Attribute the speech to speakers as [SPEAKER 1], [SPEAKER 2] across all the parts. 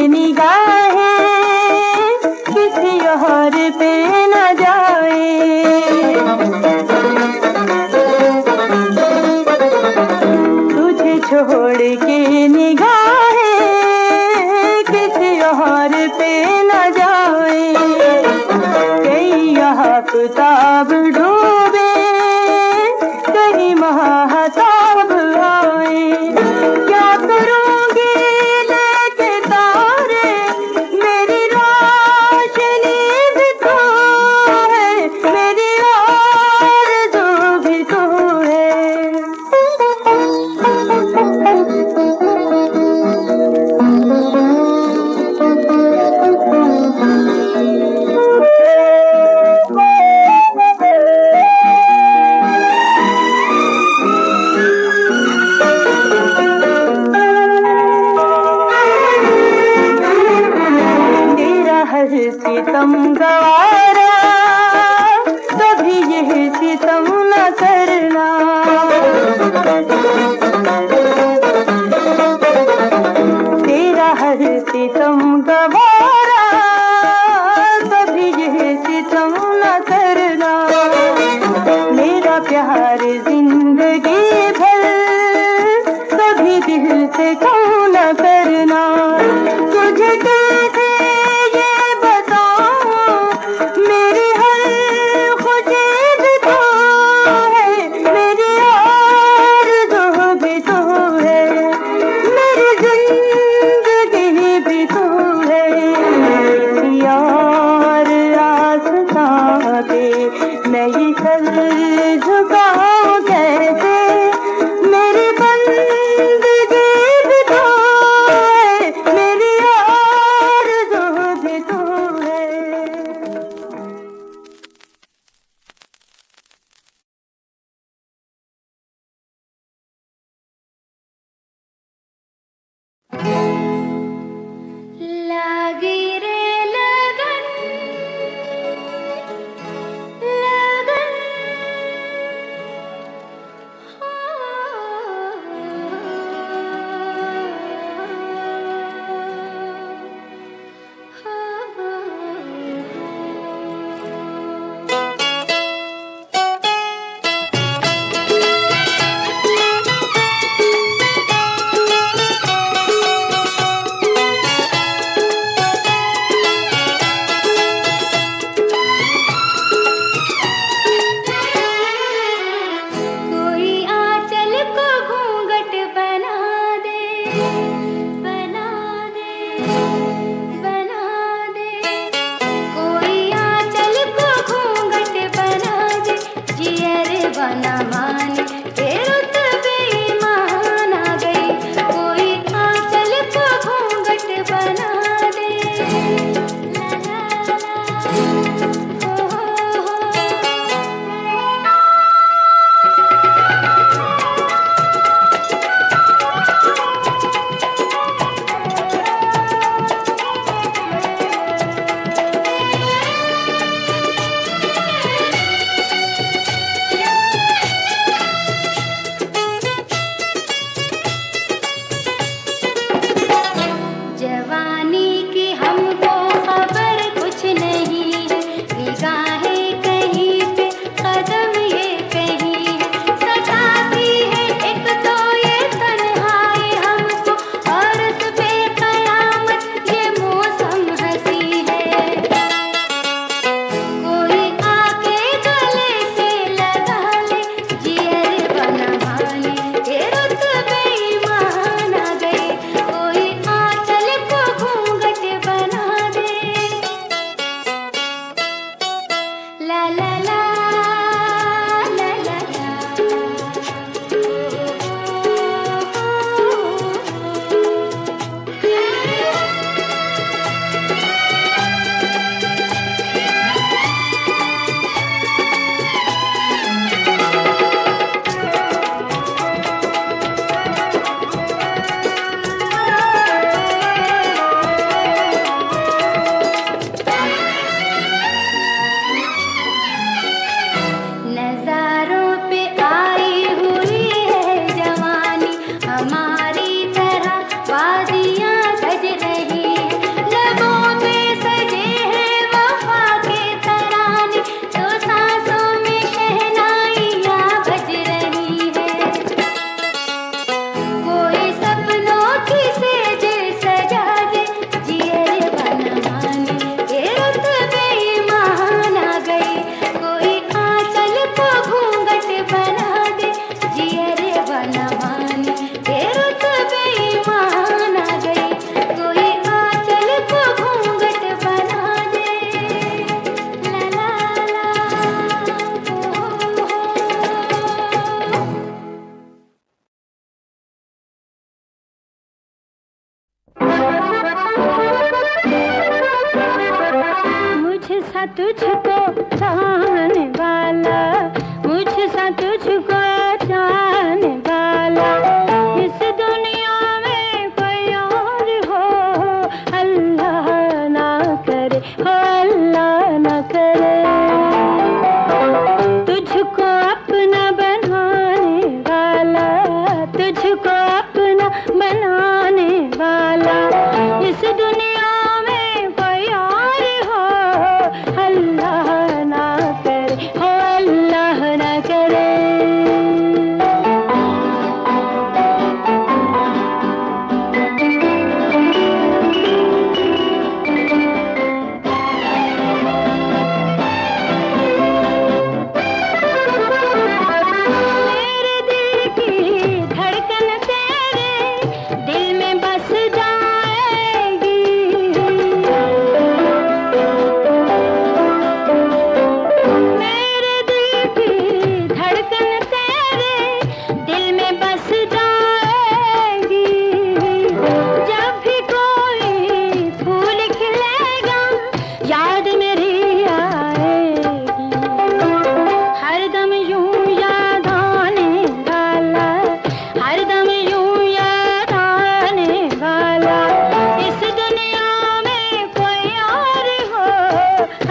[SPEAKER 1] निगाहें किसी और पे न जाए। तुझे छोड़ के निगाहें किसी और पे न जाए। कहीं आफताब डूबे कहीं महताब आए। क्या करूंगी लेके तारे मेरी रोशनी भी तू है, मेरी आरज़ू भी तू है। सितम गवारा कभी यह सितम न करना। तेरा हर सितम गवारा कभी यह सितम न करना। मेरा प्यार जिंदगी भर कभी दिल से कम न करना। तुझे कैसे मैं ये सर झुकाऊं कैसे। मेरी बंदगी भी तो है, मेरी आरज़ू
[SPEAKER 2] सा तुझको चाहने वाला, मुझसा तुझको चाहने वाला इस दुनिया में कोई और हो, अल्लाह ना करे, हो अल्लाह ना करे। तुझको अपना बनाने वाला, तुझको अपना बनाने वाला इस दुनिया में कोई और हो, अल्लाह ना करे, हो अल्लाह ना करे। मेरे दिल की धड़कन तेरे दिल में बस जाएगी, मेरे दिल की धड़कन तेरे दिल में बस जाएगी। जब भी कोई फूल खिलेगा याद मेरी आएगी, हरदम यूं याद आने वाला, हरदम यूं याद आने वाला इस दुनिया में कोई और हो,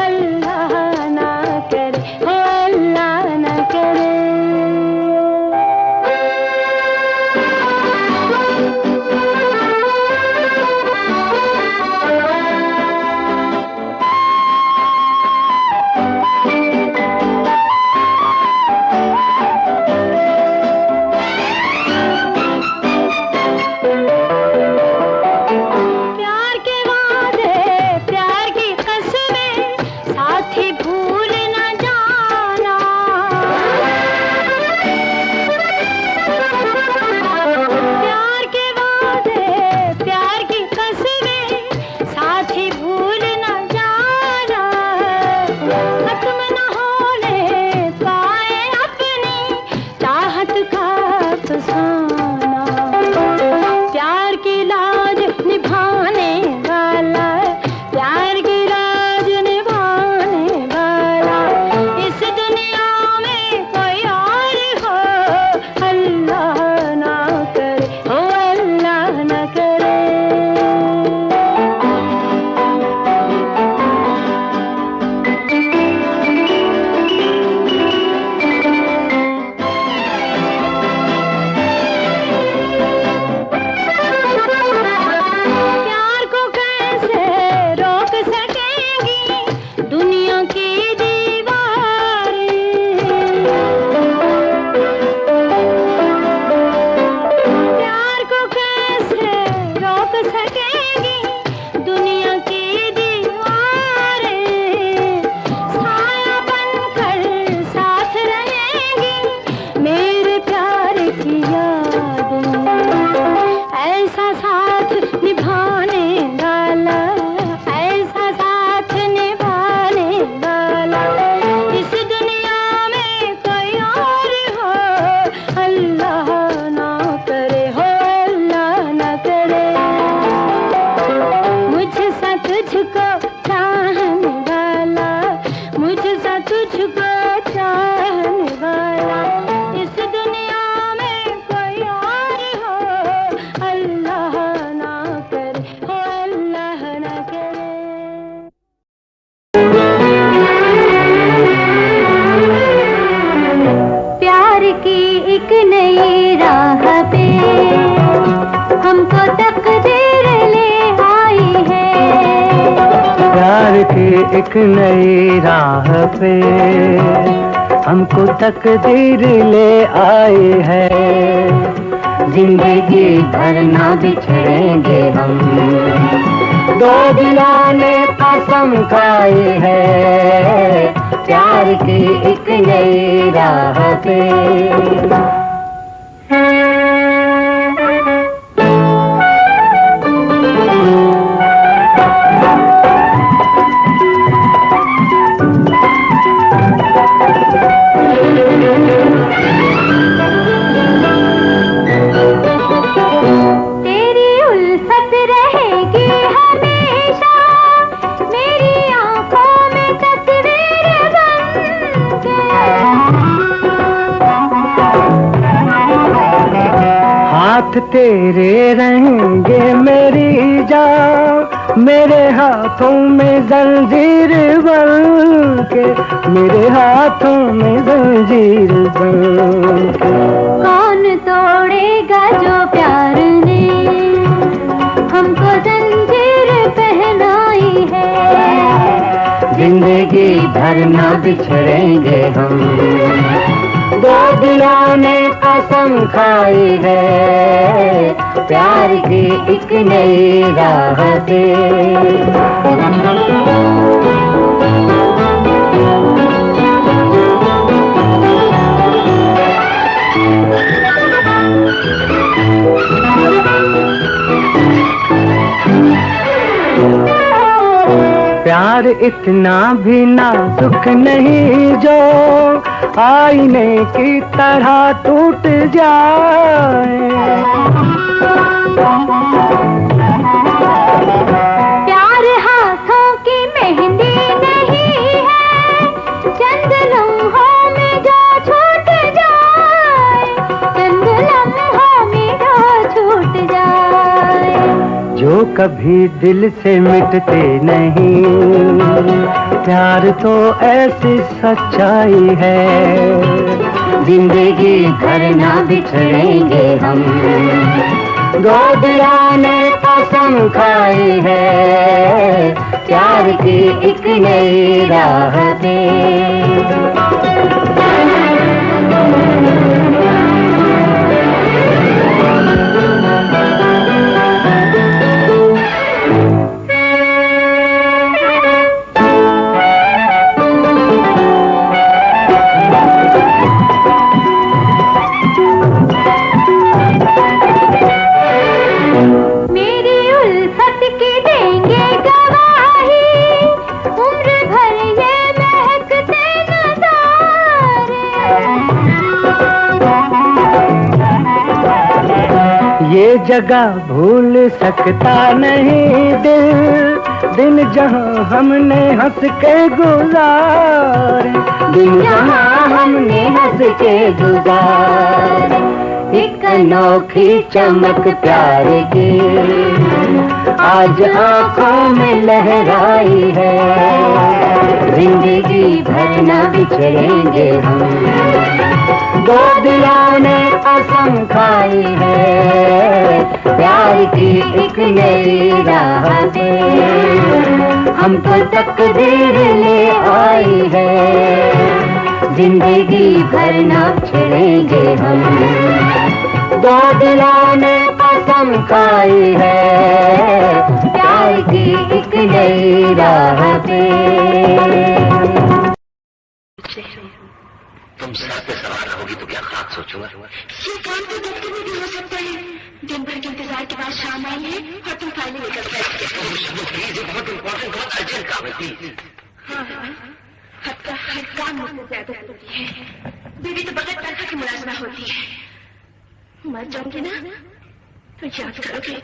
[SPEAKER 2] अल्लाह ना करे, हो अल्लाह ना करे। प्यार के वादे, प्यार की कसमें साथी भूल न जाना, प्यार के वादे, प्यार की कसमें साथी भूल न जाना, खत्म न होने पाए अपनी चाहत का अफसाना। प्यार की लाज निभाने वाला, प्यार की लाज निभाने वाला इस दुनिया में कोई और हो, अल्लाह ना करे, हो अल्लाह ना करे। प्यार को कैसे रोक सकेंगी दुनिया की दीवारें, प्यार को कैसे रोक सकेंगी दुनिया की दीवारें, साया बनकर साथ रहेंगी मेरे प्यार की यादें, ऐसा साथ निभाने वाला, ऐसा साथ निभाने वाला इस दुनिया में कोई और हो, अल्लाह ना करे, हो अल्लाह ना करे। मुझसा तुझको चाहने वाला, मुझसा तुझको चाहने वाला इस दुनिया में कोई और हो, अल्लाह ना करे, हो अल्लाह ना करे। प्यार की एक नई राह पे हमको तकदीर ले आई है,
[SPEAKER 1] प्यार की एक नई राह पे हमको तकदीर ले आई है। जिंदगी भर ना बिछड़ेंगे हम, दो दिलों ने कसम खाई है, प्यार की एक नई राह पे।
[SPEAKER 2] रहेगी हमेशा मेरी आंखों में तक
[SPEAKER 1] हाथ तेरे रहेंगे मेरी जान, मेरे हाथों में जंजीर बन के, मेरे हाथों में जंजीर बन के।
[SPEAKER 2] कौन तोड़ेगा जो प्यार ने हमको जंजीर पहनाई है।
[SPEAKER 1] जिंदगी भर ना बिछड़ेंगे हम, दो दिलों ने कसम खाई है, प्यार की एक नई राह पे। प्यार इतना भी नाजुक नहीं जो आईने की तरह टूट जाए।
[SPEAKER 2] प्यार हाथों की मेहंदी नहीं है, चंद लम्हों में जो छूट जाए, चंद लम्हों में जो छूट जाए।
[SPEAKER 1] जो कभी दिल से मिटते नहीं, प्यार तो ऐसी सच्चाई है। जिंदगी भर ना बिछड़ेंगे हम, दो दिलों ने कसम खाई है, प्यार की एक नई राह पे। ये जगह भूल सकता नहीं दिल, दिन जहां हमने हंस के गुजारे, दिन जहां हमने हंस के गुजारे। एक अनोखी चमक प्यार की आज आंखों में लहराई है। जिंदगी भर न बिछड़ेंगे हम, दो दिलों ने कसम खाई है, प्यार की एक नई राह पे। हमको तकदीर ले आई है, जिंदगी भर न बिछड़ेंगे हम, दो दिलों ने कसम खाई है, प्यार की एक नई राह पे।
[SPEAKER 3] तुम सर पे सवार रहोगी तो क्या खाक सोचूंगा।
[SPEAKER 4] ये काम तो दफ्तर में भी हो सकता है। दिन भर के इंतजार के बाद शाम आई है और तुम फाइलें लेकर बैठ गए।
[SPEAKER 3] बहुत इम्पोर्टेंट, बहुत अर्जेंट काम है प्लीज।
[SPEAKER 4] हाँ, हद का हर काम मुझसे ज्यादा जरूरी है। बीवी तो बगैर तनख्वाह की मुलाजमा होती है। मर जाऊंगी ना तो याद करोगे।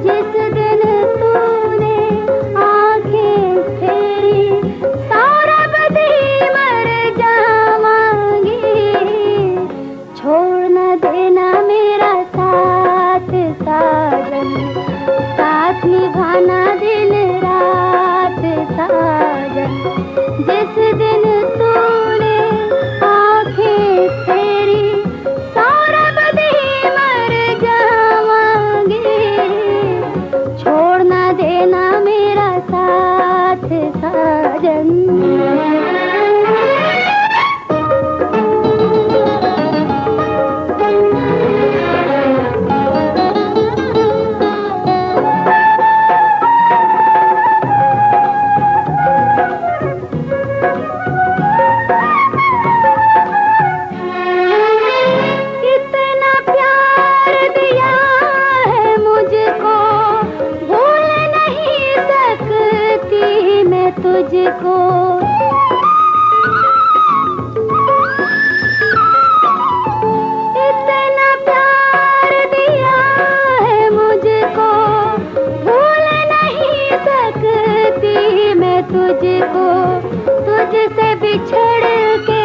[SPEAKER 2] जिस दिन तूने आंखें फेरी सौरभ दी मर जावांगी, छोड़ न देना मेरा साथ साजन, साथ निभाना दिन रात साजन। जिस दिन तूने आंखें फेरी सौरभ दी मर जावांगी, छोड़ न देना मेरा साथ साजन। कितना प्यार दिया है मुझको, भूल नहीं सकती मैं तुझको। इतना प्यार दिया है मुझको, भूल नहीं सकती मैं तुझको। तुझसे बिछड़ के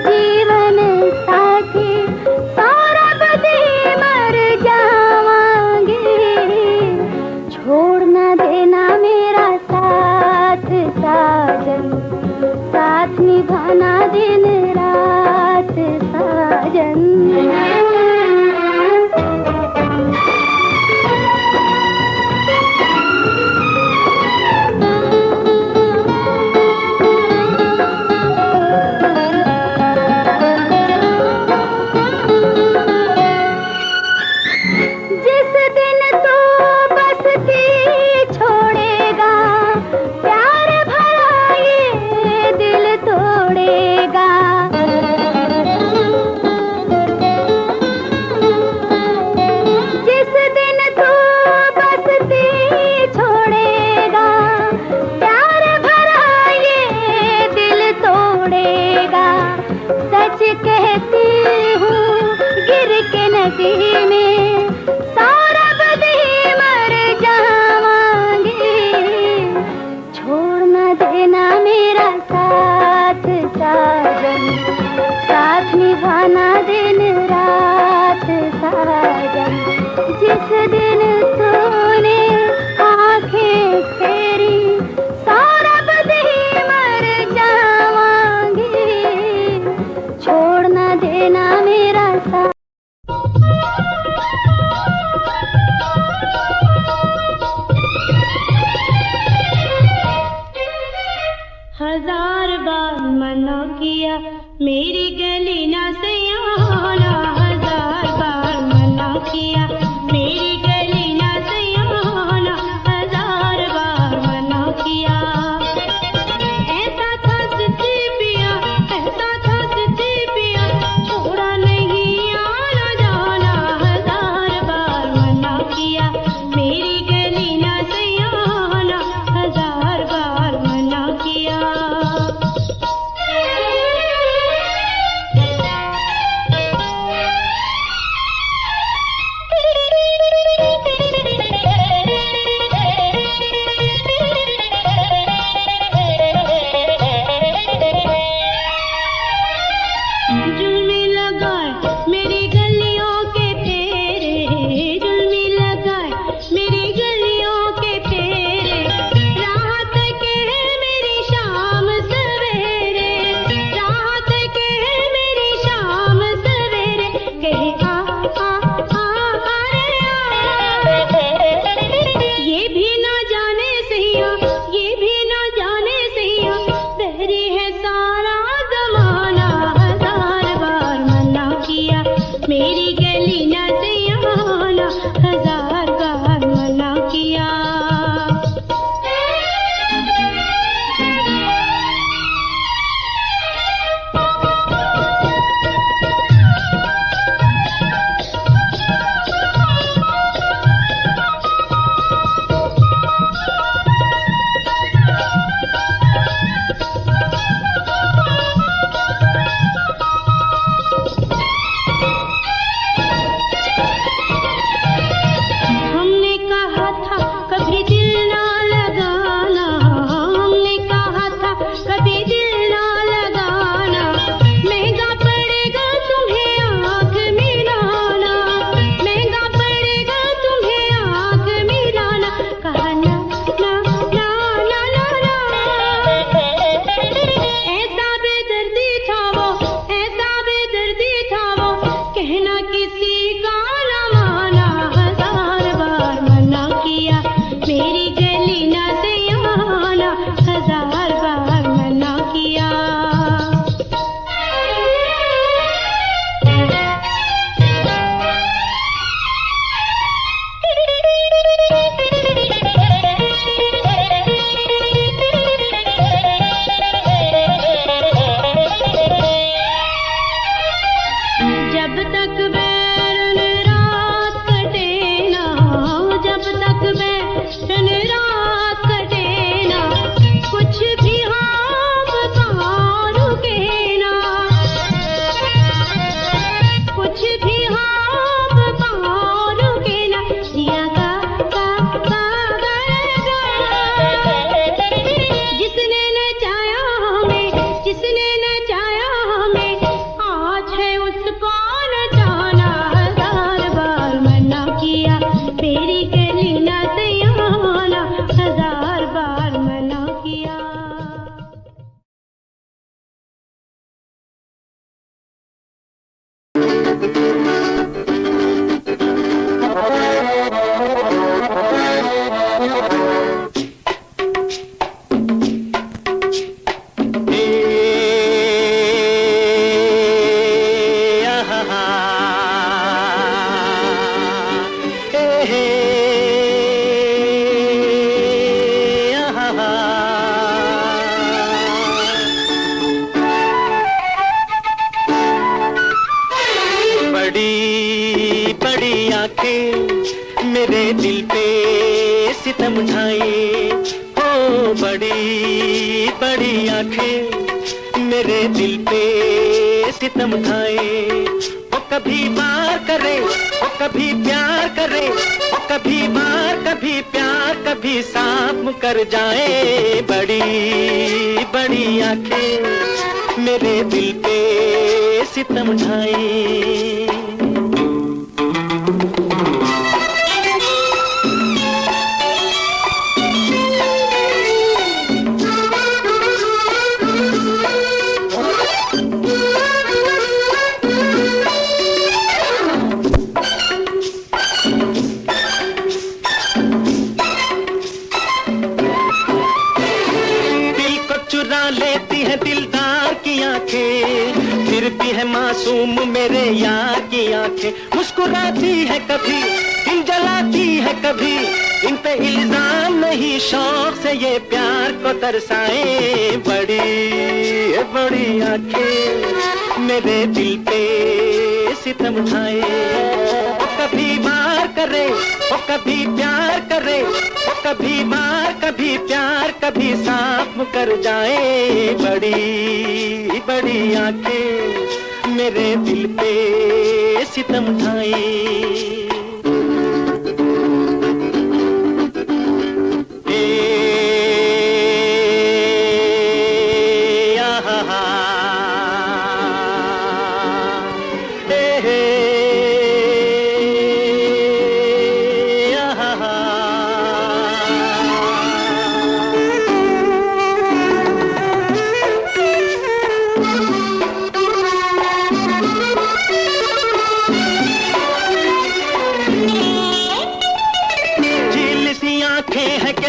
[SPEAKER 2] जीवन साथी सौरभ दी मर जावांगी, छोड़ न देना मेरा साथ साजन, साथ निभाना दिन रात साजन। जिस दिन तू बस्ती छोड़ेगा, प्यार भरा ये दिल तोड़ेगा। जिस दिन तू बस्ती छोड़ेगा, प्यार भरा ये दिल तोड़ेगा। सच कहती हूँ गिर के नदी में सौरभ दी मर जावांगी, छोड़ न देना मेरा साथ साजन, साथ निभाना दिन रात साजन। जिस दिन तूने आंखें फेरी सौरभ दी मर जावांगी, छोड़ न देना मेरा साथ।
[SPEAKER 5] हजार बार मना किया मेरी गली ना सयाना, हजार बार मना किया मेरी गली ना सयाना, हजार बार मना किया। ऐसा था सच्ची पिया, ऐसा था सच्ची पिया, छोड़ा नहीं आना जाना, हजार बार मना किया मेरी गली ना सयाना, हजार बार मना किया। जुल्मी लगाए मेरी गलियों के फेरे, जुल्मी लगाए मेरी गलियों के फेरे, राहत के मेरी शाम सवेरे, राहत के मेरी शाम सवेरे, कहे रे ये भी ना जाने सहिया, ये भी ना जाने सहिया, बहरी है सारा जमाना, हजार बार मना किया मेरी गली ना सयाना, हजार बार मना किया। जब तक बैरन रात कटे ना, जब तक बैरन रात कटे ना, कुछ भी हम कहाँ रुके ना, कुछ भी हम कहाँ रुके ना। जिया का जिसने नचाया हमें, जिसने नचाया हमें, आज है उसको नचाना। हजार बार मना किया तेरी गली ना सयाना, हजार बार मना किया।
[SPEAKER 6] बड़ी बड़ी आंखें मेरे दिल पे सितम ढाए, हो बड़ी बड़ी आंखें मेरे दिल पे सितम ढाए। वो कभी वार करे, वो कभी प्यार करे, वो कभी वार कभी प्यार कभी सांप कर जाए। बड़ी बड़ी आंखें मेरे दिल पे सितम ढाए। लेती है दिलदार की आंखें, फिर भी है मासूम मेरे यार की आंखें। मुस्कुराती है कभी, दिल जलाती है कभी, इन पे इल्जाम नहीं, शौक से ये प्यार को तरसाए। बड़ी बड़ी आंखें मेरे दिल पे सितम ढाए। वो कभी वार करे, वो कभी प्यार करे, वो कभी वार कभी प्यार कभी सांप कर जाए। बड़ी बड़ी आंखें मेरे दिल पे सितम ढाए।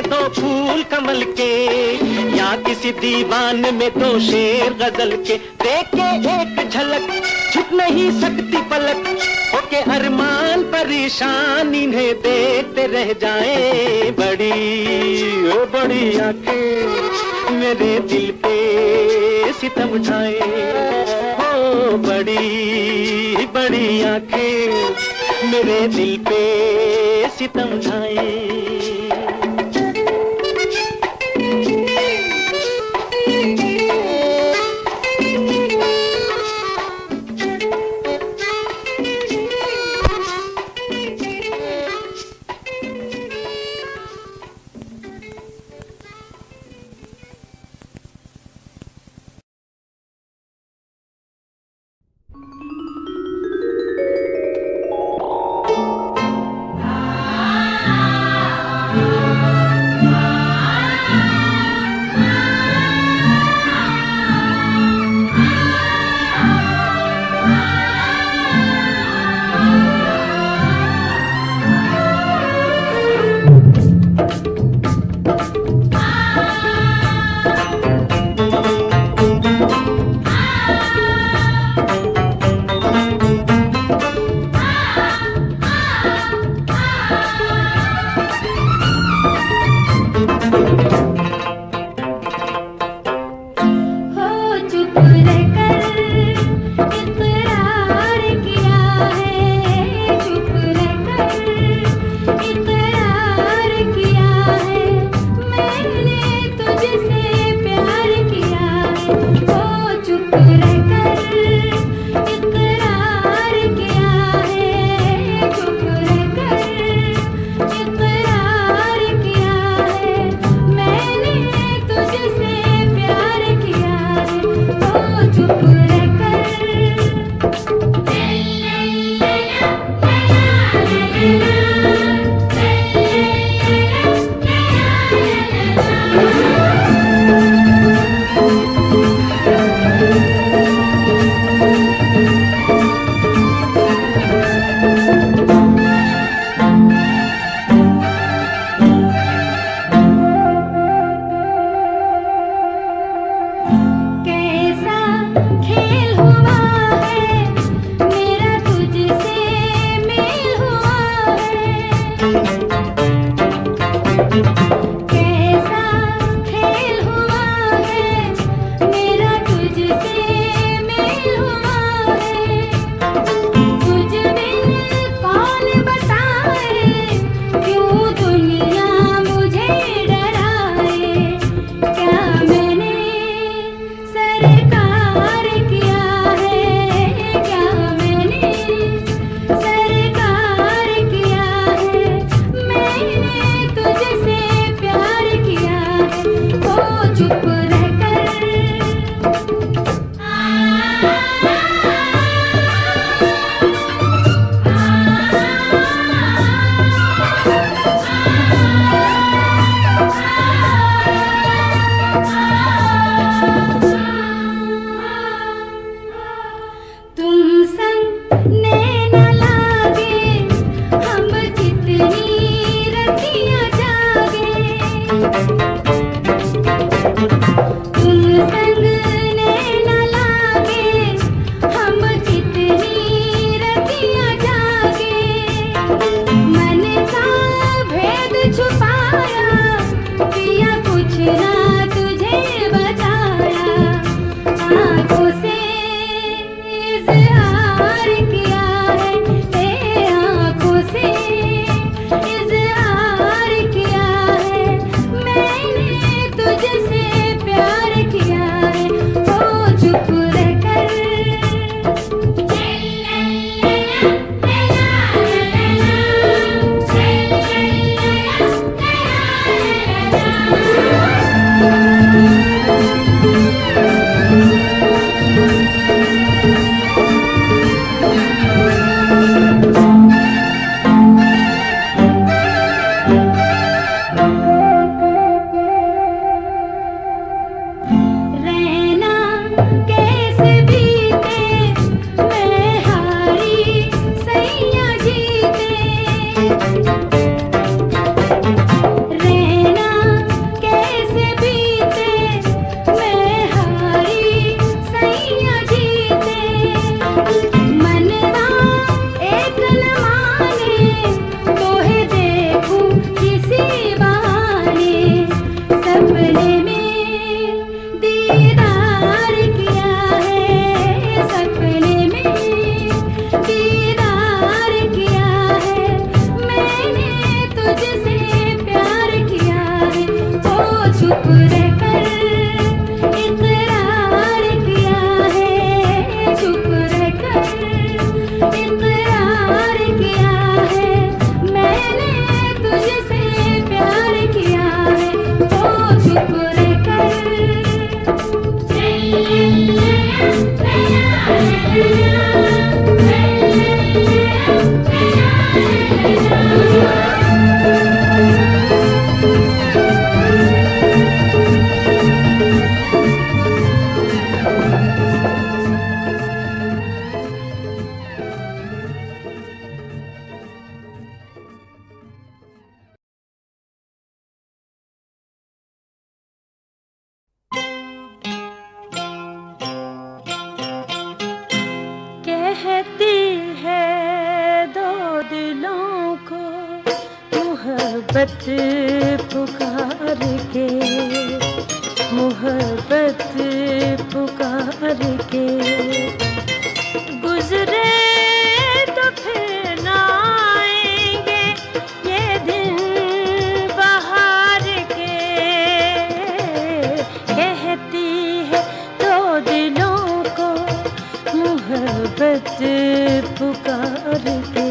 [SPEAKER 6] दो फूल कमल के या किसी दीवान में दो शेर गजल के, देख के एक झलक छुप नहीं सकती पलक, होके अरमान परेशान इन्हें देखते रह जाए। बड़ी आंखें मेरे दिल पे सितम ढाए। हो बड़ी बड़ी आंखें मेरे दिल पे सितम ढाए।
[SPEAKER 5] मोहब्बत पुकार के, मोहब्बत पुकार के, गुजरे तो फिर ना आएंगे ये दिन बाहर के, कहती है दो दिलों को मोहब्बत पुकार के।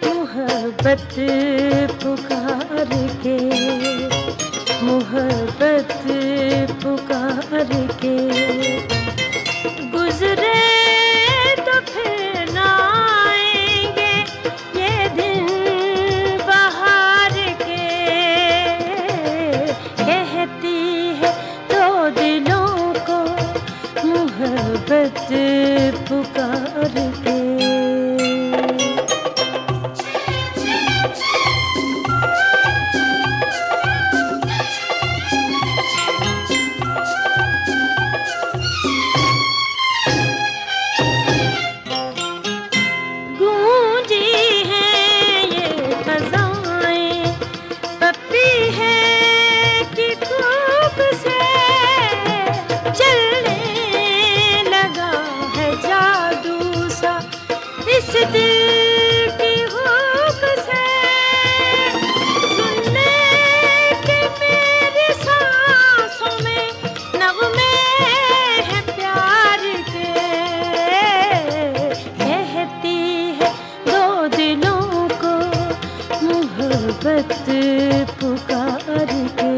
[SPEAKER 5] मोहब्बत पुकार के, मोहब्बत पुकार के, गुजरे तो फिर ना आएंगे ये दिन बाहर के, कहती है दो दिलों को मोहब्बत पुकार के। पुकार के।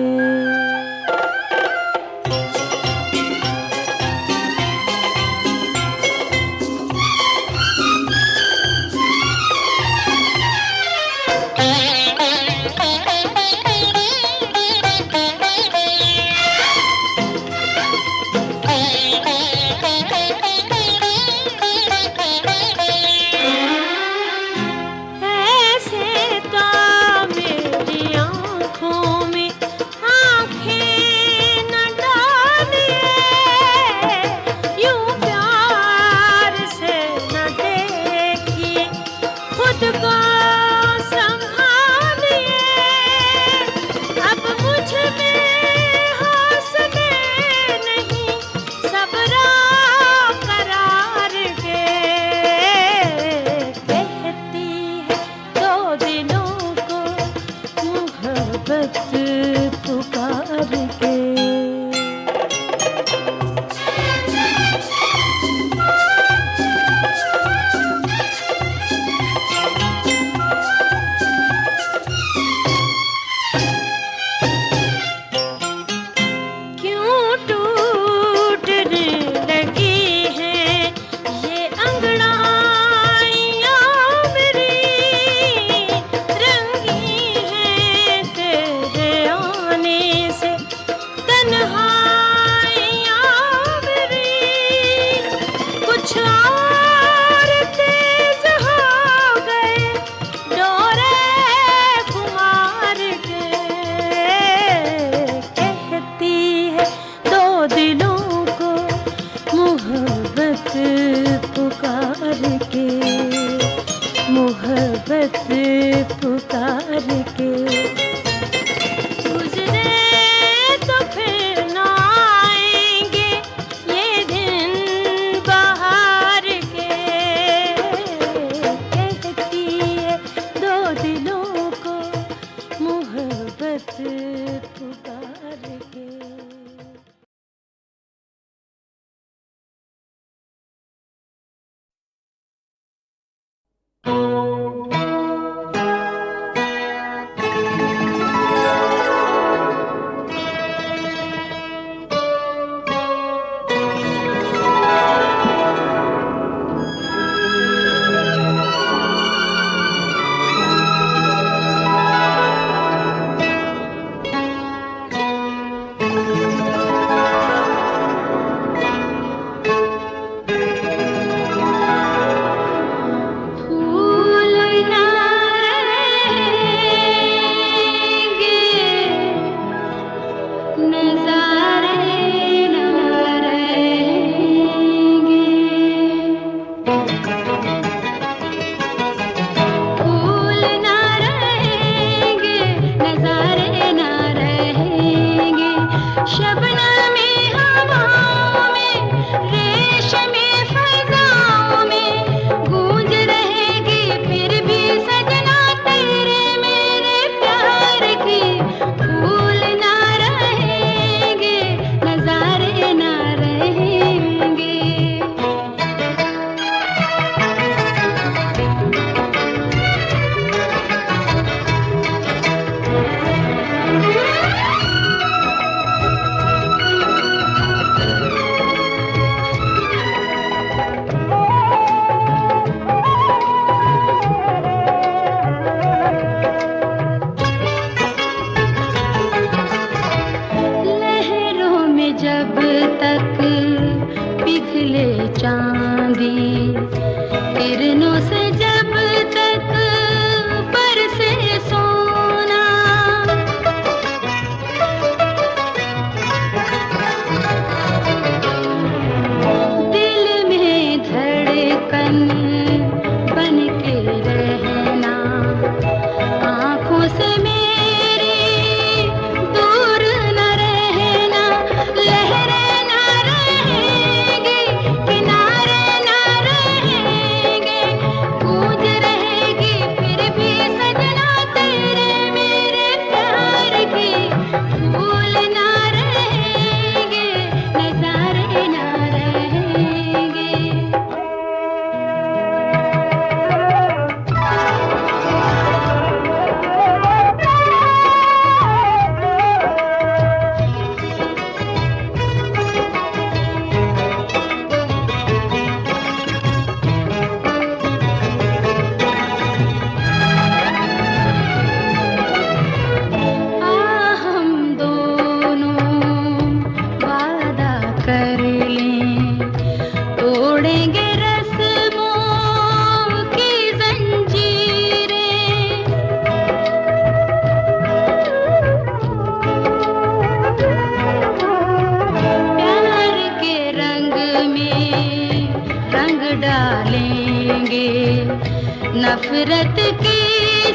[SPEAKER 5] नफरत की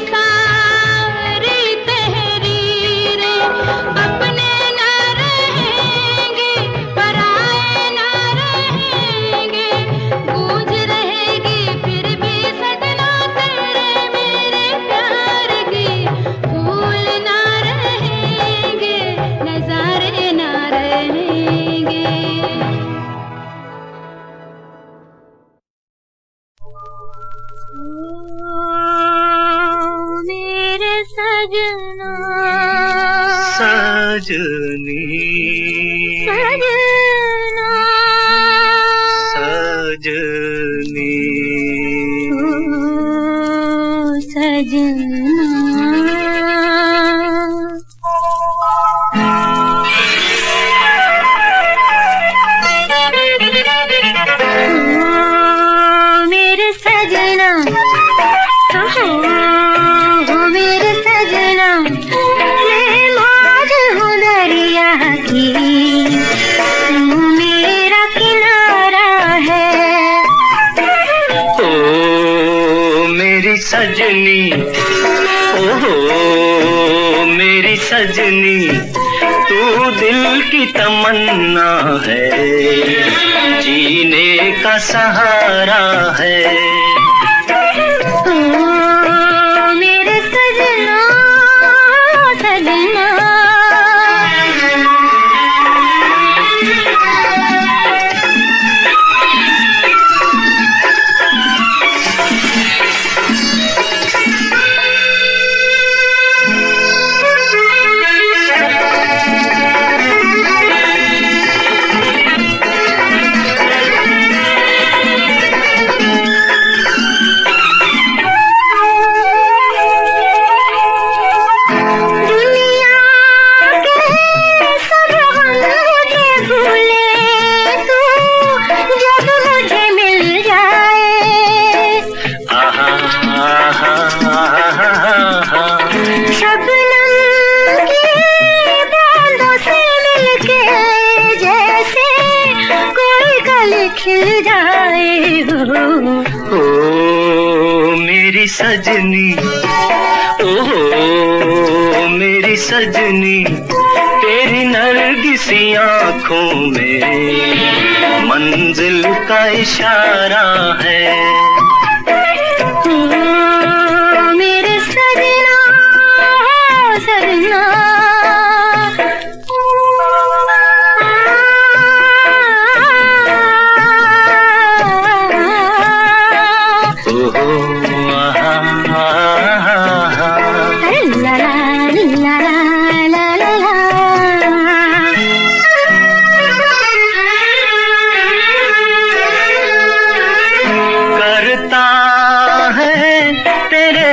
[SPEAKER 5] सारी तहरीरें अपने न रहेंगे, पराए न रहेंगे, गूंज रहेगी फिर भी सजना तेरे मेरे प्यार की। फूल न रहेंगे, नजारे न रहेंगे। मेरे सजना
[SPEAKER 6] सजनी
[SPEAKER 5] सजना
[SPEAKER 6] सजनी
[SPEAKER 5] ओ सजना। मेरे सजना मेरे सजना मैं मौज हूँ दरिया की, तू मेरा किनारा है।
[SPEAKER 6] ओ मेरी सजनी, ओ मेरी सजनी, तू दिल की तमन्ना है, जीने का सहारा है।
[SPEAKER 5] मेरे सजना सजना खिल जाए हो।
[SPEAKER 6] ओ मेरी सजनी, ओ मेरी सजनी, तेरी नरगिसी आँखों में मंजिल का इशारा है।
[SPEAKER 5] मेरे सजना सजना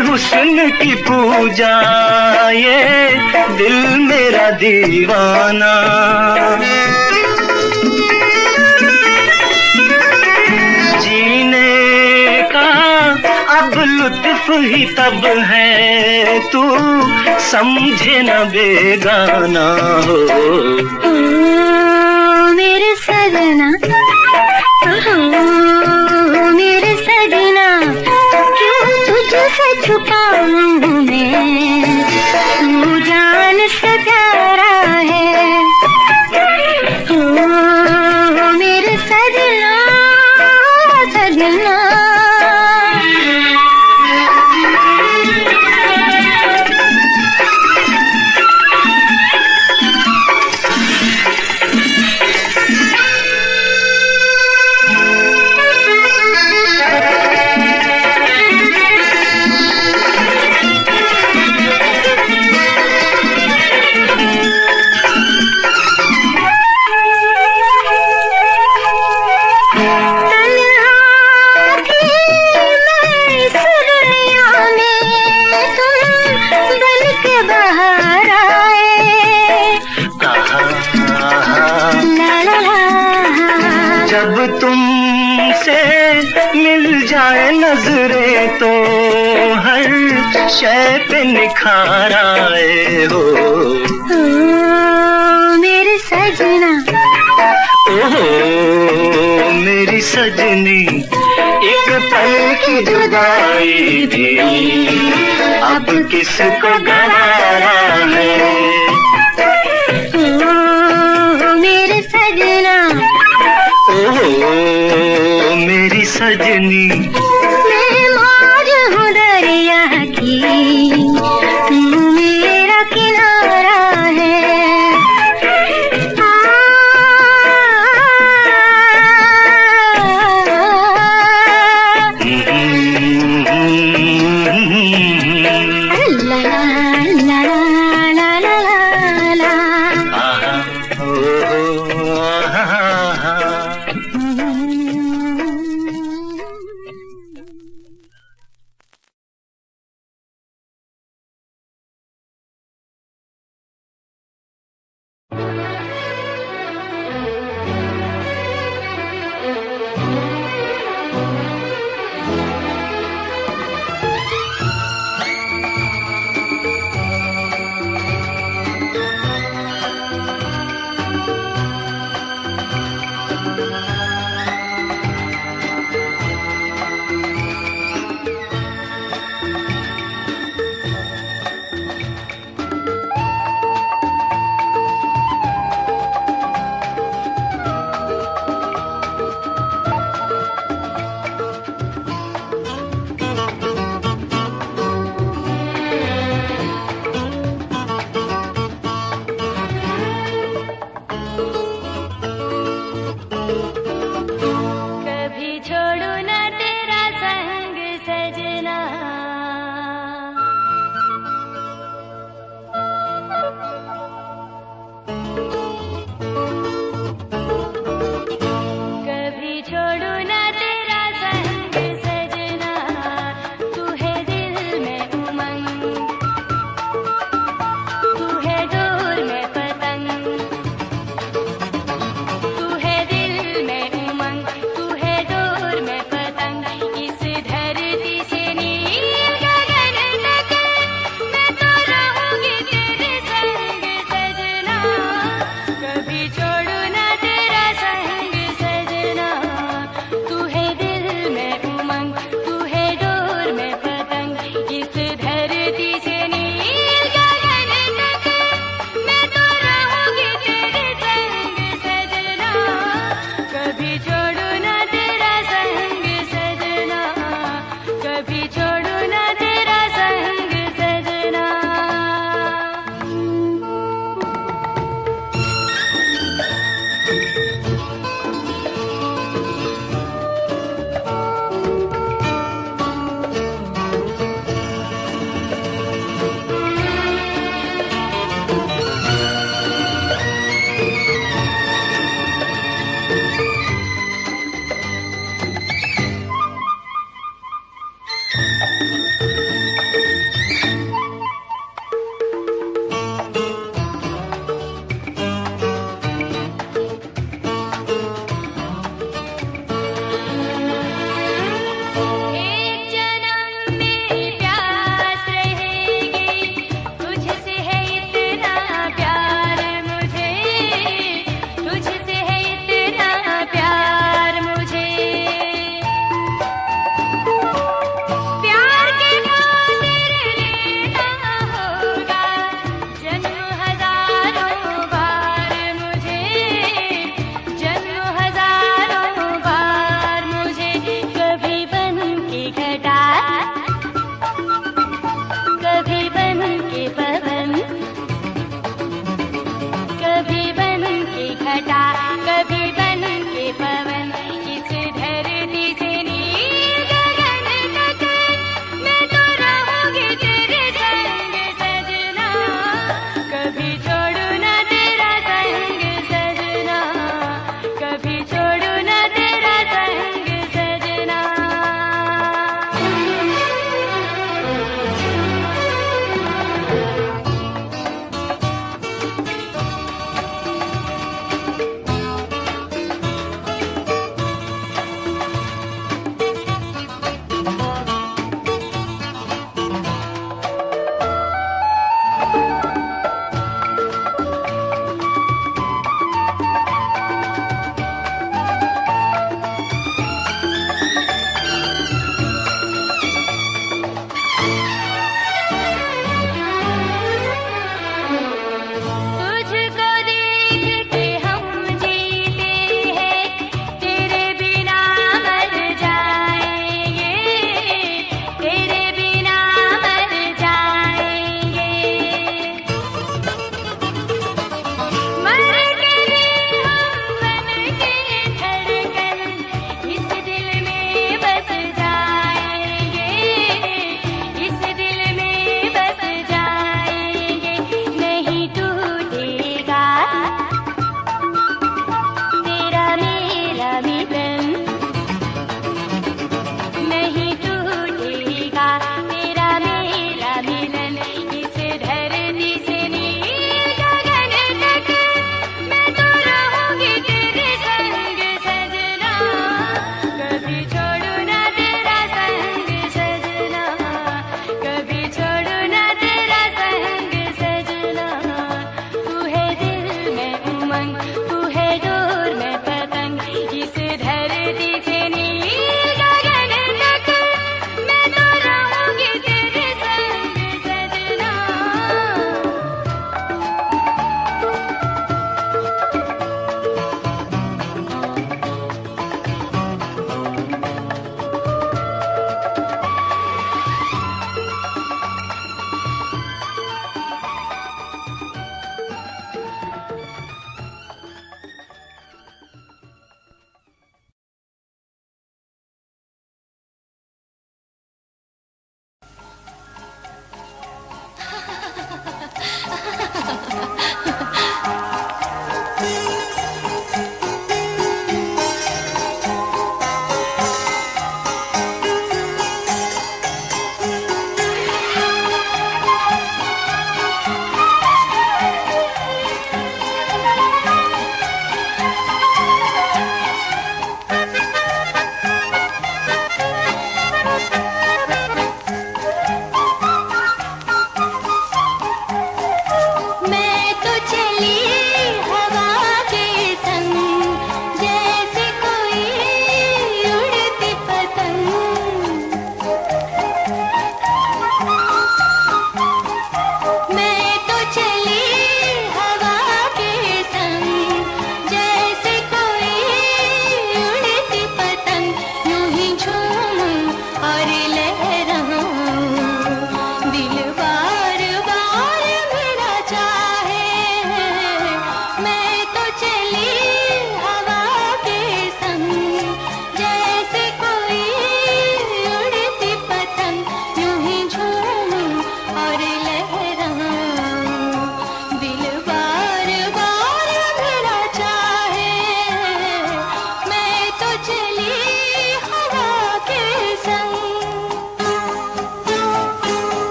[SPEAKER 6] हुस्न की पूजा ये दिल मेरा दीवाना, जीने का अब लुत्फ ही तब है, तू समझे न बेगाना हो।
[SPEAKER 5] मेरे सजना मेरे सजना, तुझसे छुपाऊं मैं, तू जान से प्यारा है। ओ मेरे सजना सजना
[SPEAKER 6] मिल जाए नजरें तो हर शय पे निखार आए हो।
[SPEAKER 5] मेरे सजना,
[SPEAKER 6] ओ मेरी सजनी, एक पल जुदाई थी, अब किसको गवारा है।
[SPEAKER 2] मेरे सजना,
[SPEAKER 6] ओ मेरी सजनी,
[SPEAKER 2] मैं मौज हूँ दरिया की, तू मेरा किनारा है। ला ला ला ला ला ला।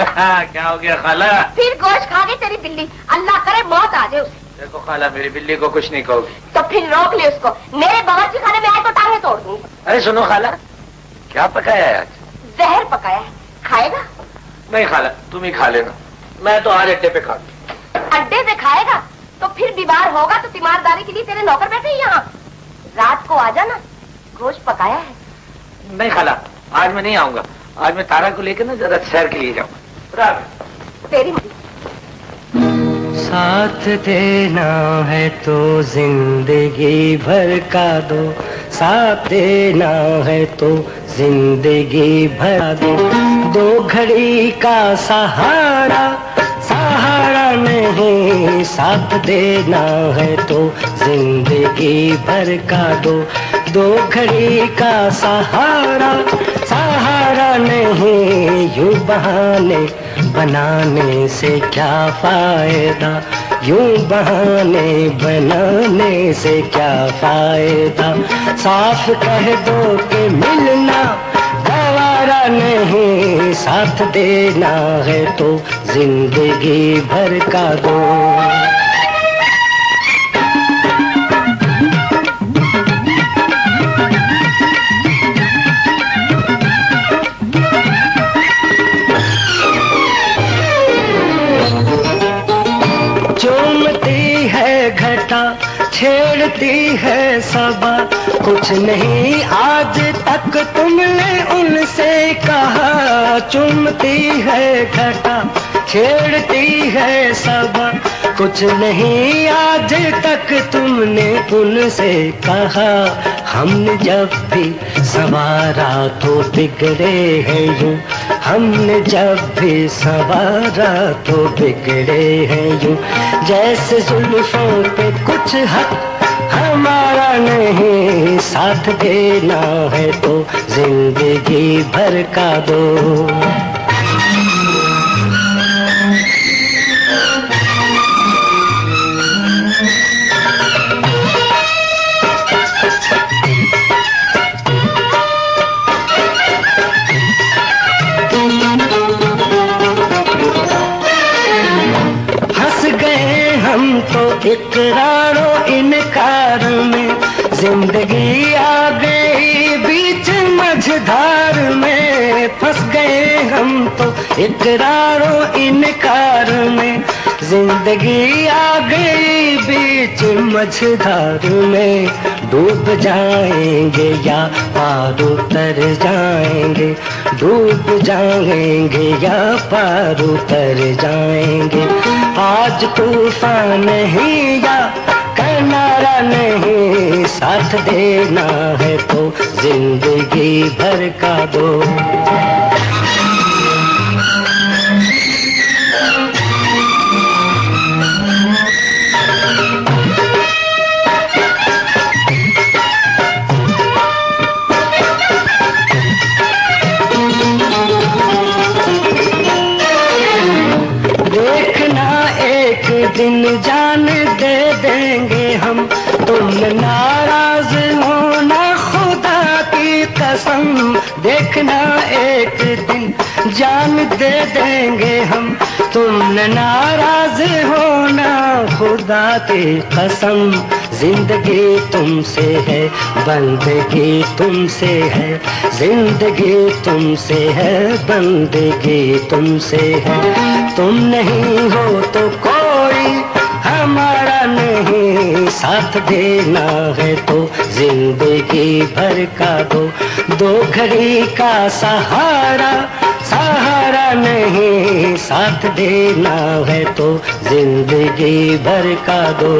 [SPEAKER 7] क्या हो गया खाला?
[SPEAKER 4] फिर गोश्त खा गई तेरी बिल्ली, अल्लाह करे मौत आ जाए उसे।
[SPEAKER 7] देखो खाला, मेरी बिल्ली को कुछ नहीं कहोगी
[SPEAKER 4] तो फिर रोक ले उसको, मेरे बावर्ची खाने में आए तो टांगे तोड़ दूंगी।
[SPEAKER 7] अरे सुनो खाला, क्या पकाया है आज?
[SPEAKER 4] जहर पकाया है, खाएगा?
[SPEAKER 7] नहीं खाला, तुम ही खा लेना, मैं तो आज अड्डे पे खा लूं।
[SPEAKER 4] अड्डे पे खाएगा तो फिर बीमार होगा तो तीमारदारी के लिए तेरे नौकर बैठे हैं यहाँ। रात को आ जाना, गोश्त पकाया है।
[SPEAKER 7] नहीं खाला, आज मैं नहीं आऊंगा, आज मैं तारा को लेकर ना जरा सैर के लिए जाऊंगा।
[SPEAKER 4] तेरी
[SPEAKER 1] साथ देना है तो जिंदगी भर का दो, साथ देना है तो जिंदगी भर दो घड़ी का सहारा, सहारा नहीं, साथ देना है तो जिंदगी भर का दो घड़ी का सहारा, सहारा नहीं, यूं बहाने बनाने से क्या फायदा, यूं बहाने बनाने से क्या फायदा, साफ कह दो कि मिलना गवारा नहीं, साथ देना है तो जिंदगी भर का दो। चूमती है घटा, छेड़ती है सबा, कुछ नहीं आज तक तुमने उनसे कहा। चूमती है घटा, छेड़ती है सबा, कुछ नहीं आज तक तुमने उनसे कहा। हमने जब भी संवारा तो बिगड़े हैं यूं, हमने जब भी संवारा तो बिगड़े हैं यूं, जैसे जुल्फों पे कुछ हक हमारा नहीं, साथ देना है तो जिंदगी भर का दो। तो इकरारो इनकार में जिंदगी आ गई बीच मझधार में, फंस गए हम तो इकरारो इनकार में, जिंदगी आ गई बीच मझधार में। डूब जाएंगे या पार उतर जाएंगे, डूब जाएंगे या पार उतर जाएंगे, आज तूफान नहीं या किनारा नहीं, साथ देना है तो जिंदगी भर का दो। दिन जान दे देंगे हम, तुम नाराज हो ना खुदा की कसम, देखना एक दिन जान दे देंगे हम, तुम नाराज हो ना खुदा की कसम। जिंदगी तुमसे है, बंदगी तुमसे है, जिंदगी तुमसे है, बंदगी तुमसे है, तुम नहीं हो तो कोई हमारा नहीं, साथ देना है तो जिंदगी भर का दो। दो घड़ी का सहारा, सहारा नहीं, साथ देना है तो जिंदगी भर का दो।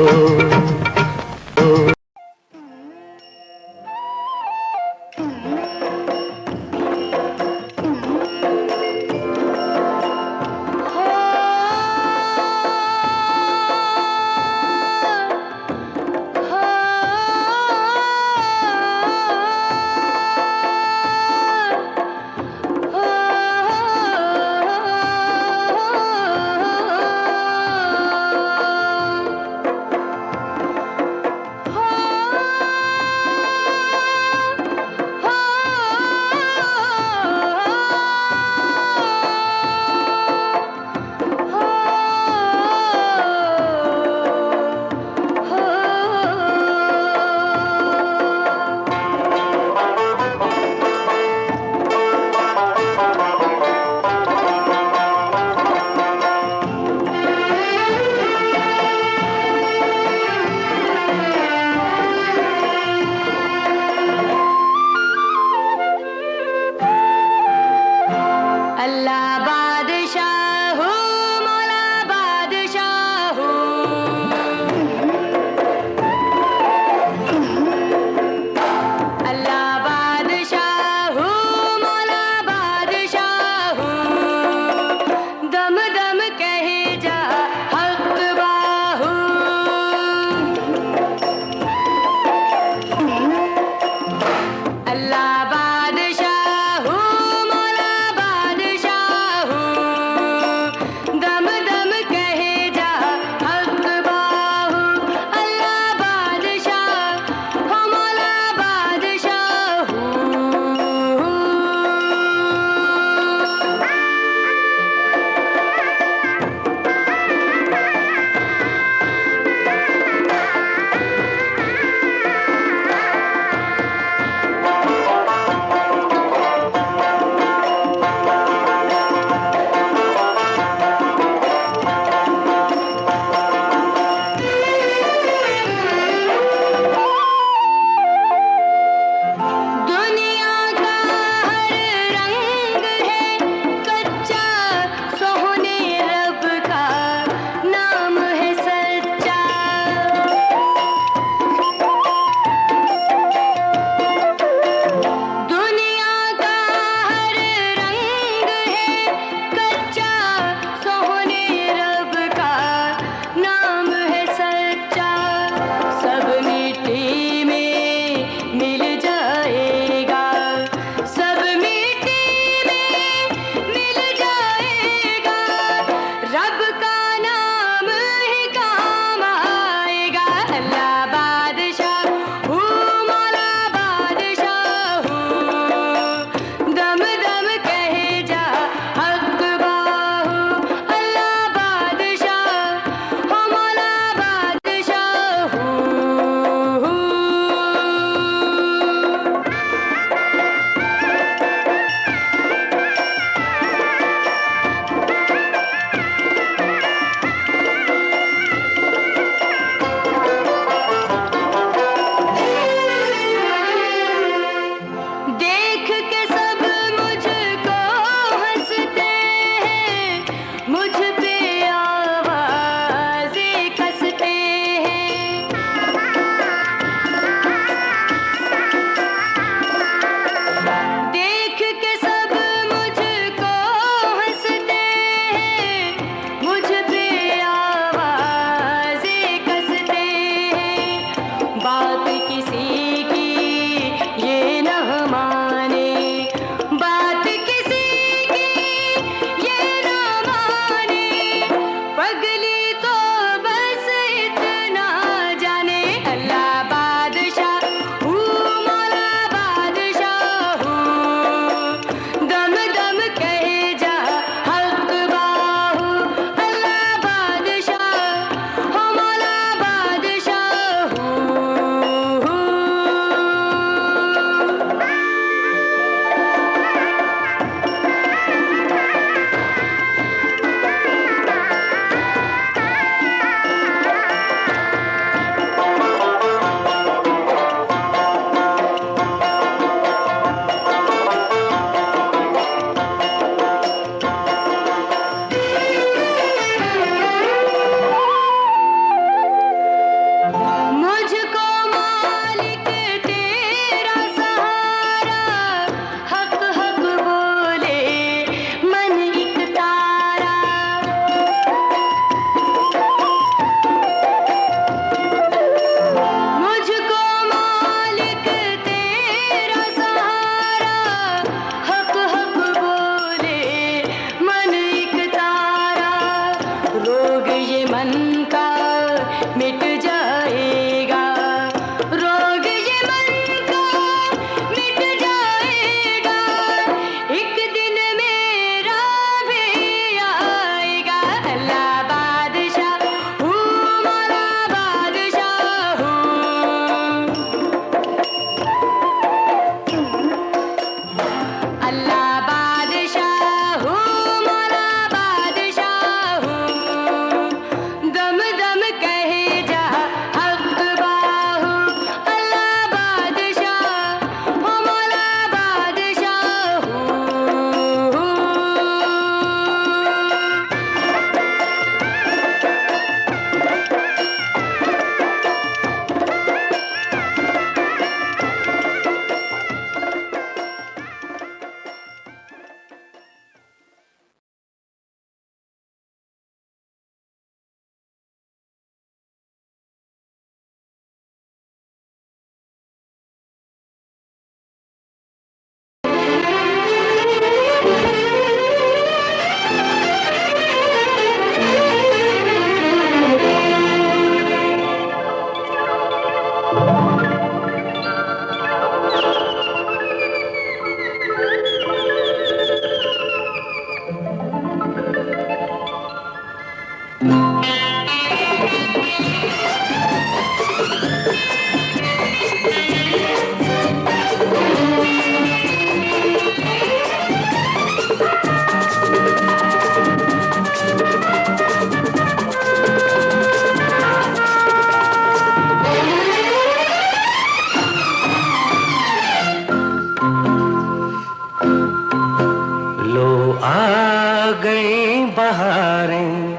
[SPEAKER 6] गई बहारें,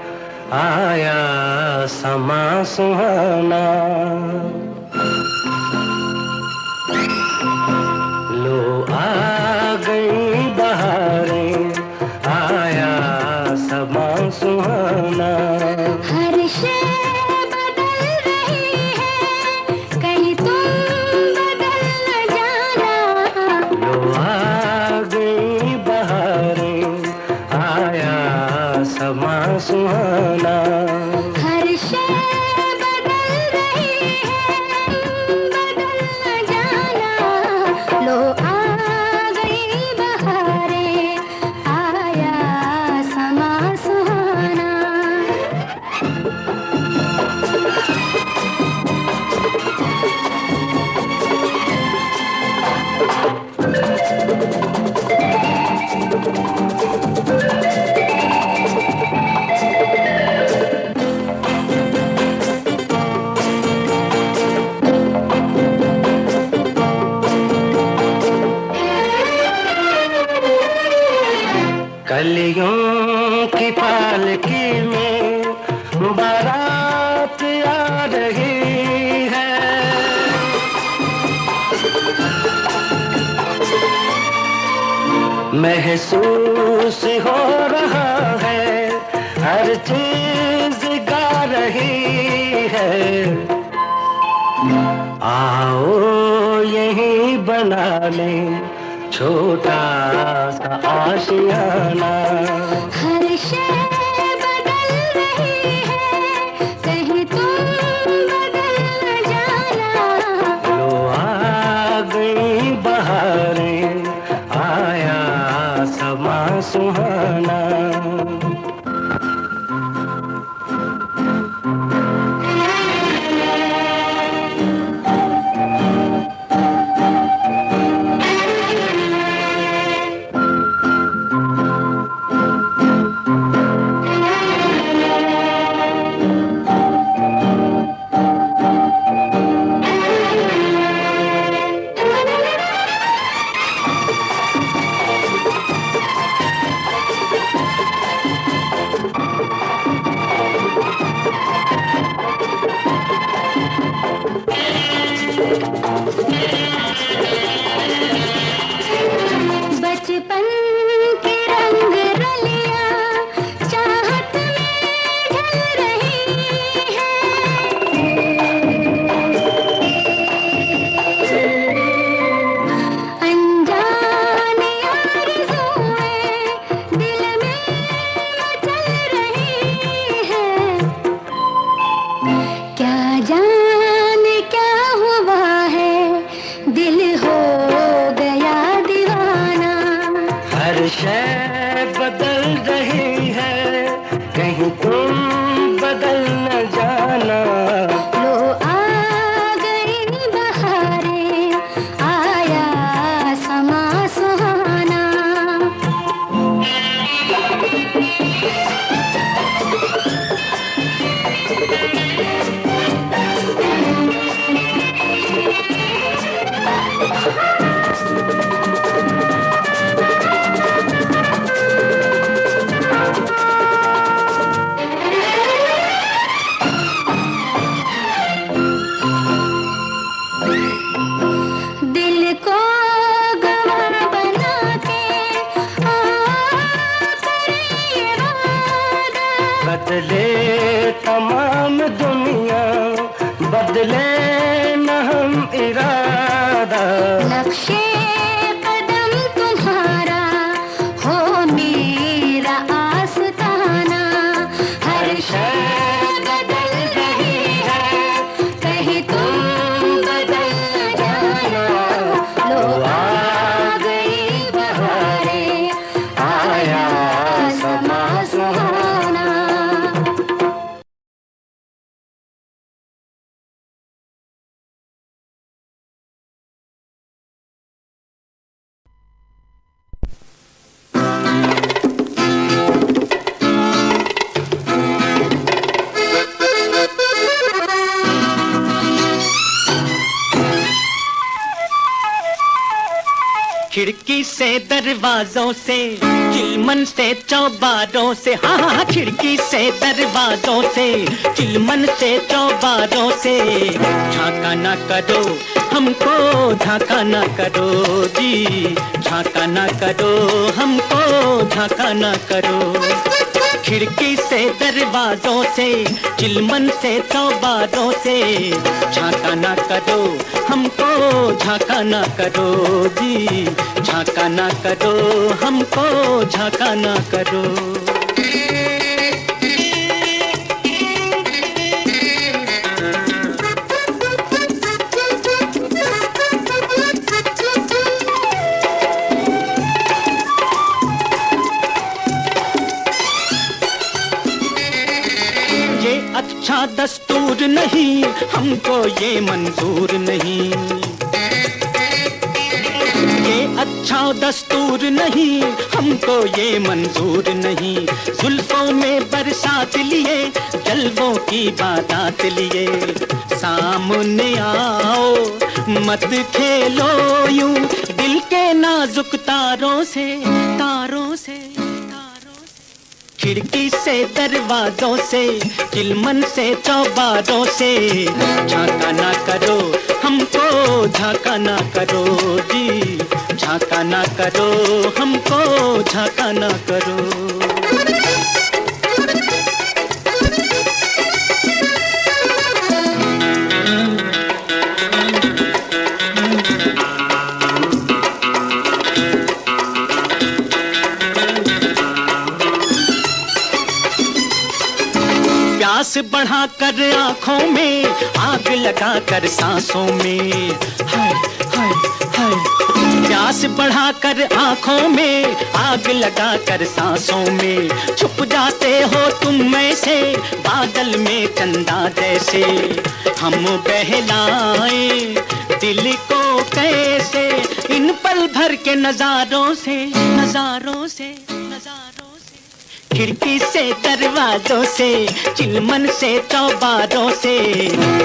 [SPEAKER 6] आया समा सुहाना। लो आ गई बहारें, आया समा सुहाना।
[SPEAKER 2] हर शय बदल रही है, कहीं तुम बदल न जाना।
[SPEAKER 6] लो आ गई बहारें, आया समा सुहाना।
[SPEAKER 2] हर शय बदल रही है, बदल न जाना। लो आ गई बहारें, आया समा सुहाना।
[SPEAKER 6] कलियों की पालकी में बारात आ रही है। महसूस हो रहा है, हर चीज गा रही है। आओ यहीं बना लें छोटा सा आशियाना।
[SPEAKER 2] हर शय बदल रही है, कहीं तुम बदल न जाना।
[SPEAKER 6] लो आ गई बहारें, आया समा सुहाना।
[SPEAKER 2] बचपन के रंग रलियां चाहत में ढल रही है। अनजाने आरज़ुएं दिल में मचल रही है। क्या जाने क्या हुआ है, दिल हो गया दीवाना।
[SPEAKER 6] हर शय बदल रही है, कहीं तुम बदल न जाना।
[SPEAKER 2] लो आ गई बहारें, आया समा सुहाना। दिल को गवाह बना के करे वादा।
[SPEAKER 6] बदले तमाम दुनिया, बदले न हम इरादा।
[SPEAKER 2] नक्शे कदम तुम्हारा हो मेरा आस्ताना। हर शय बदल रही है, कहीं तुम बदल न जाना। लो आ गई बहारें, आया समा सुहाना।
[SPEAKER 6] से दरवाजों से, चिलमन से चौबारों से, हाँ हाँ खिड़की से दरवाजों से, चिलमन से चौबारों से, झांका ना करो हमको, झांका ना करो जी, झांका ना करो हमको, झांका ना करो। खिड़की से दरवाजों से, चिलमन से चौबारों से, झांका ना करो हमको, झांका ना करो जी, झांका ना करो हमको, झांका ना करो। अच्छा दस्तूर नहीं, हमको ये मंजूर नहीं, ये अच्छा दस्तूर नहीं, हमको ये मंजूर नहीं। जुल्फों में बरसात लिए, जलवों की बारात लिए, सामने आओ मत खेलो यूं, दिल के नाजुक तारों से, तारों से। खिड़की से दरवाजों से, चिलमन से चौबारों से, झांका ना करो हमको, झांका ना करो जी, झांका ना करो हमको, झांका ना करो। प्यास बढ़ा कर आँखों में, आग लगा कर सांसों में, हाय हाय हाय। प्यास बढ़ा कर आँखों में, आग लगा कर सांसों में, छुप जाते हो तुम में से, बादल में चंदा जैसे। हम बहलाए दिल को कैसे, इन पल भर के नजारों से, नजारों से, नजारों से। खिड़की से दरवाजों से, चिलमन से चौबारों से,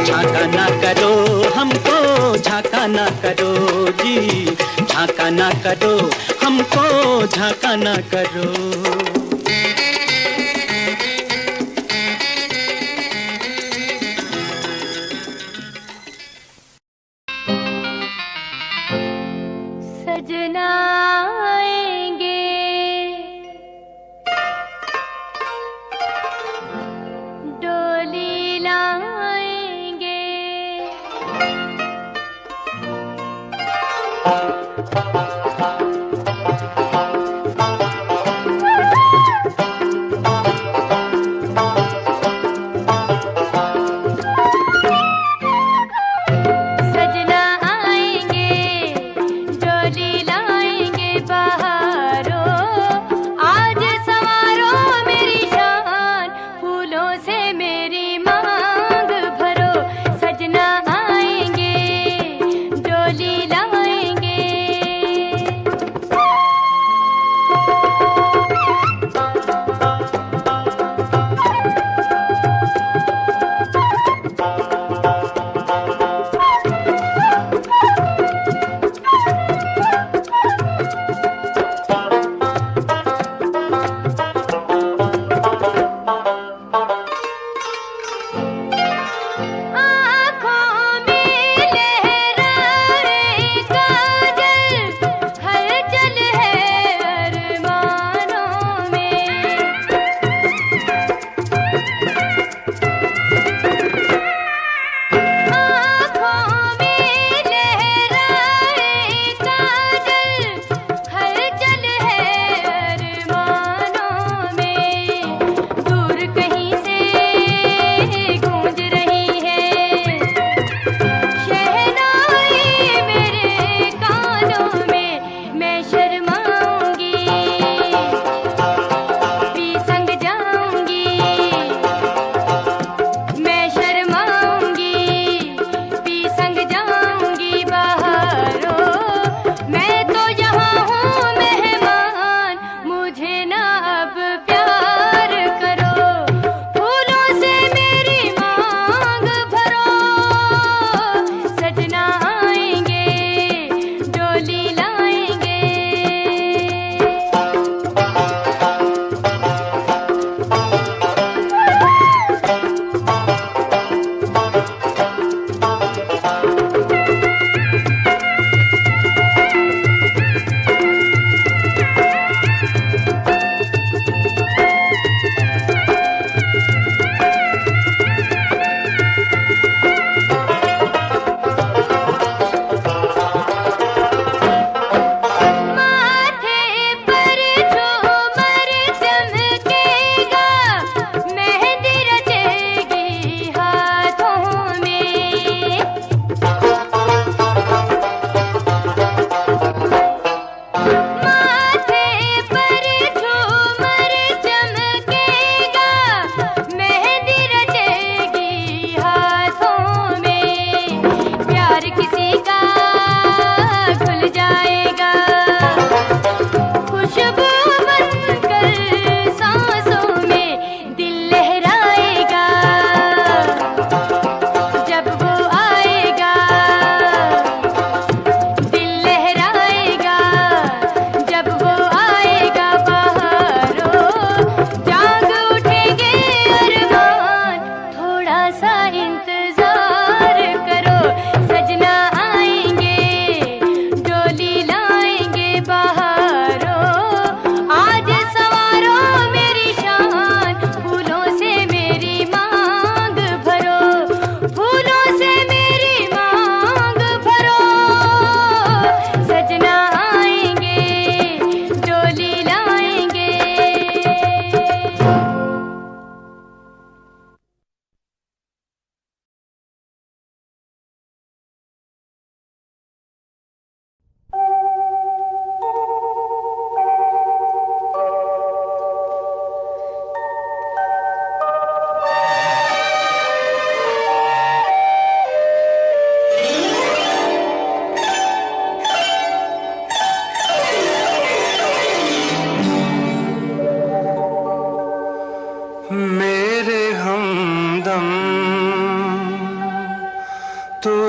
[SPEAKER 6] झांका ना करो हमको, झांका ना करो जी, झांका ना करो हमको, झांका ना करो।
[SPEAKER 5] सजना आएंगे, डोली लाएंगे,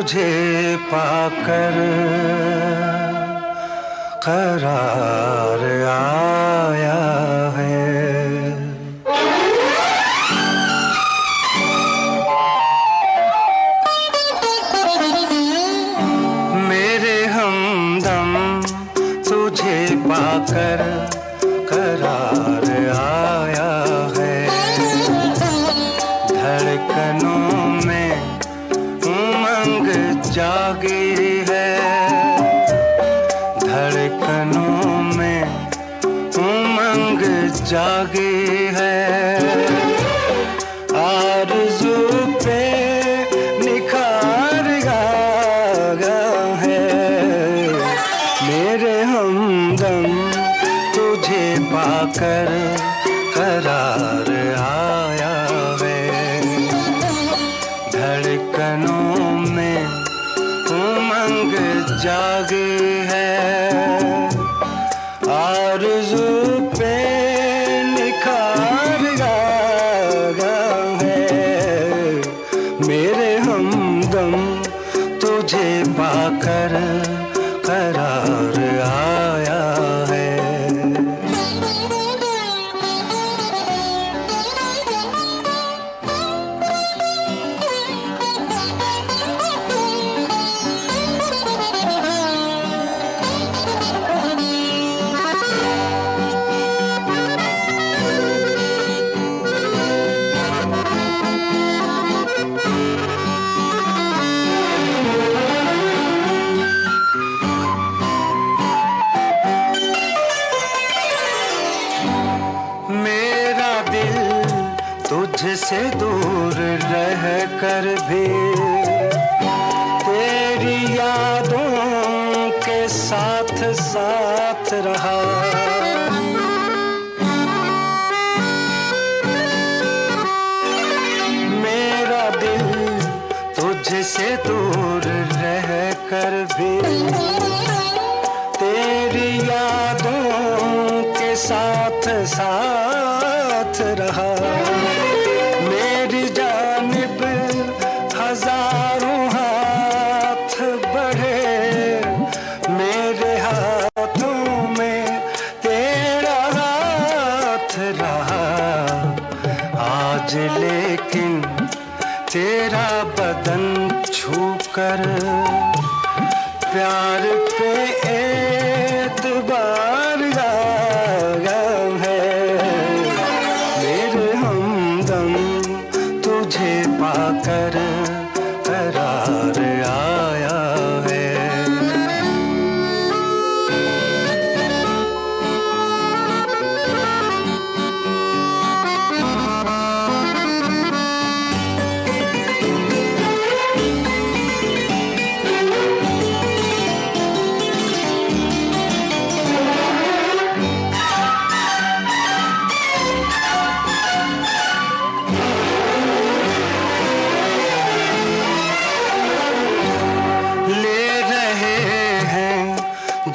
[SPEAKER 8] तुझे पाकर करार आया है। मेरे हमदम तुझे पाकर करार आया है। धड़कनों में उमंग जागी है। धड़कनों में उमंग जागी है। आरज़ू पे निखार आया है। मेरे हमदम तुझे पाकर करार आया है। धड़कनों में उमंग जागी है। आरज़ू पे निखार आया है। मेरे हमदम तुझे पाकर करार आया है। मेरा दिल तुझसे दूर रह कर भी तेरी यादों के साथ साथ रहा। मेरा दिल तुझसे दूर रह कर भी तेरी यादों के साथ साथ रहा। मेरी जानिब हजारों हाथ बढ़े। मेरे हाथों में तेरा हाथ रहा। आज लेकिन तेरा बदन छूकर प्यार पे एतबार आया है। मेरे हमदम तुझे पाकर करार आया है।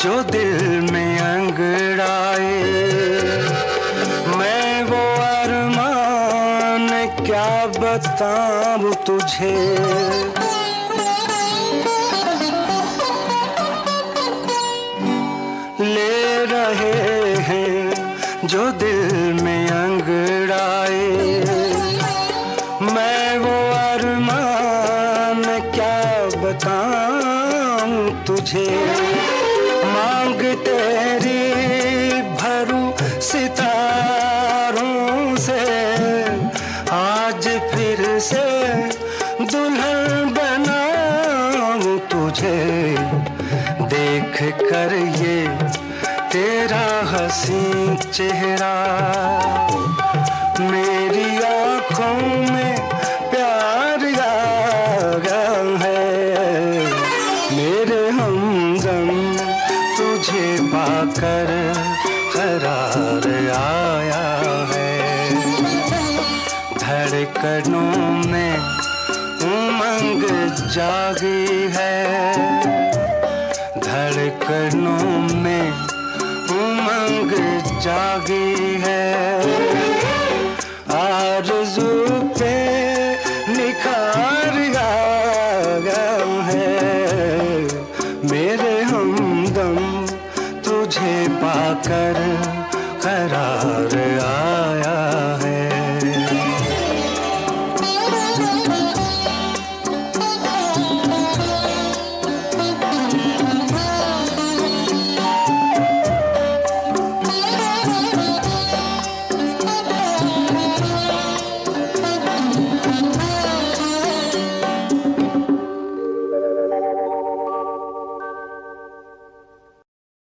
[SPEAKER 8] जो दिल में अंगड़ाए मैं वो अरमान क्या बताऊं तुझे। ले रहे हैं जो दिल में अंगड़ाए मैं वो अरमान क्या बताऊं तुझे। मांग तेरी भरू सितारों से आज फिर से दुल्हन बनाऊं तुझे। देख कर ये तेरा हसीन चेहरा मेरी आँखों में प्यार आ गया है। मेरे हमदम तुझे पाकर करार आया है। धड़कनों में उमंग जागी है। धड़कनों में उमंग जागी है। आरज़ू पे निखार आ गया है। करार आया